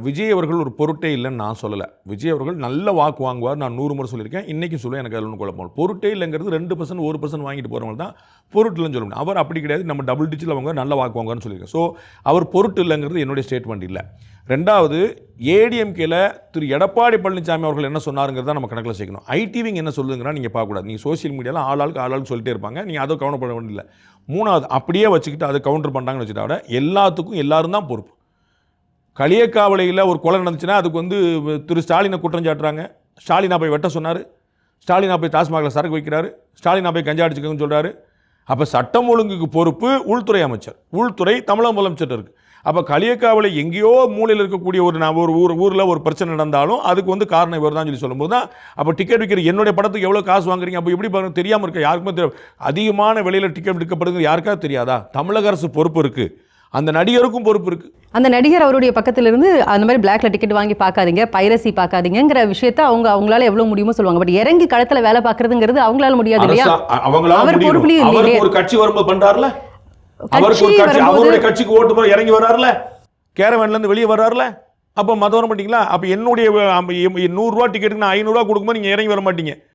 விஜய் அவர்கள் ஒரு பொருட்டே இல்லைன்னு நான் சொல்லலை. விஜய் அவர்கள் நல்ல வாக்கு வாங்குவார், நான் 100 முறை சொல்லியிருக்கேன். இன்றைக்கி சொல்லுவேன், எனக்கு அதில் ஒன்றும் குழப்பம். பொருட்டே இல்லைங்கிறது 2% 1% வாங்கிட்டு போகிறவங்க தான் பொருட்டு இல்லைன்னு சொல்ல முடியும். அவர் அப்படி கிடையாது, நம்ம டபுள் டிஜிட்டில் அவங்க நல்ல வாக்கு வாங்குவார்னு சொல்லியிருக்கேன். ஸோ அவர் பொருட்டு இல்லைங்கிறது என்னுடைய ஸ்டேட்மெண்ட் இல்லை. ரெண்டாவது, ஏடிஎம்கேல திரு எடப்பாடி பழனிசாமி அவர்கள் என்ன சொன்னாருங்கிறத நம்ம கணக்கில் சேர்க்கணும். ஐடிவிங் என்ன சொல்லுங்கிறா நீங்கள் பார்க்கக்கூடாது. நீங்கள் சோசியல் மீடியாவில் ஆளாளுக்கு சொல்லிட்டே இருப்பாங்க, நீங்கள் அதை கவனப்பட வேண்டியதில்லை. மூணாவது, அப்படியே வச்சுக்கிட்டு அதை கவுண்டர் பண்ணுறாங்கன்னு வச்சுட்டா விட எல்லாத்துக்கும் எல்லாரும் தான் பொறுப்பு. களியக்காவளையில் ஒரு கொலை நடந்துச்சுன்னா அதுக்கு திரு ஸ்டாலினை குற்றம் சாட்டுறாங்க. ஸ்டாலினா போய் வெட்ட சொன்னார், ஸ்டாலினா போய் டாஸ்மாகில் சரக்கு வைக்கிறாரு, ஸ்டாலினா போய் கஞ்சா அடிச்சுக்கன்னு சொல்கிறாரு. அப்போ சட்டம் ஒழுங்குக்கு பொறுப்பு உள்துறை அமைச்சர், உள்துறை தமிழக முதலமைச்சர் இருக்குது. அப்போ களியக்காவலை எங்கேயோ மூலையில் இருக்கக்கூடிய ஒரு ஊரில் ஒரு பிரச்சனை நடந்தாலும் அதுக்கு காரணம் இவர் தான் சொல்லி சொல்லும்போது தான் அப்போ டிக்கெட் விற்கிற என்னுடைய படத்துக்கு எவ்வளோ காசு வாங்குறீங்க, அப்போ எப்படி பாருங்க தெரியாமல் இருக்க யாருக்குமே தெரியும். அதிகமான விலையில் டிக்கெட் விற்கப்படுது யாருக்காவது தெரியாதா? தமிழக அரசு பொறுப்பு இருக்குது, அந்த நடிகருக்கும் பொறுப்பு இருக்குது. அந்த நடிகர் அவருடைய பக்கத்திலிருந்து அந்த மாதிரி பிளாக்ல டிக்கெட் வாங்கி பார்க்காதீங்க, பைரசி பார்க்காதீங்கிற விஷயத்தை அவங்களால எவ்வளவு முடியுமோ சொல்லுவாங்க. பட் இறங்கி களத்துல வேலை பார்க்கறதுங்கிறது அவங்களால முடியாது இல்லையா? அவர் பொறுப்புலயும் இல்லையே. ஒரு கட்சி வரும்போது பண்றாருல, அவருடைய கட்சிக்கு ஓட்டு போற இறங்கி வர்றாருல, கேரவன்ல இருந்து வெளியே வர்றாருல, அப்ப மதம் வர மாட்டீங்களா? அப்ப என்னுடைய 100 ரூபா டிக்கெட்டுக்கு நான் 500 ரூபா கொடுக்கும்போது நீங்க இறங்கி வர மாட்டீங்க.